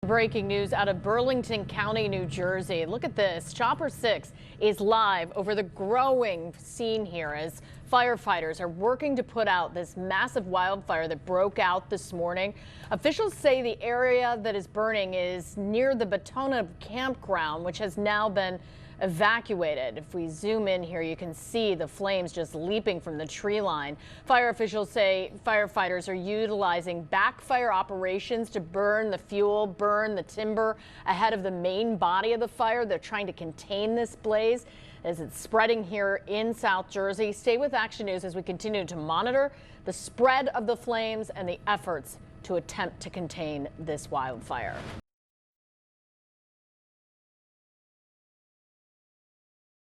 Breaking news out of Burlington County, New Jersey. Look at this. Chopper 6 is live over the growing scene here as firefighters are working to put out this massive wildfire that broke out this morning. Officials say the area that is burning is near the Batona Campground, which has now been evacuated. If we zoom in here, you can see the flames just leaping from the tree line. Fire officials say firefighters are utilizing backfire operations to burn the fuel, burn the timber ahead of the main body of the fire. They're trying to contain this blaze as it's spreading here in South Jersey. Stay with Action News as we continue to monitor the spread of the flames and the efforts to attempt to contain this wildfire.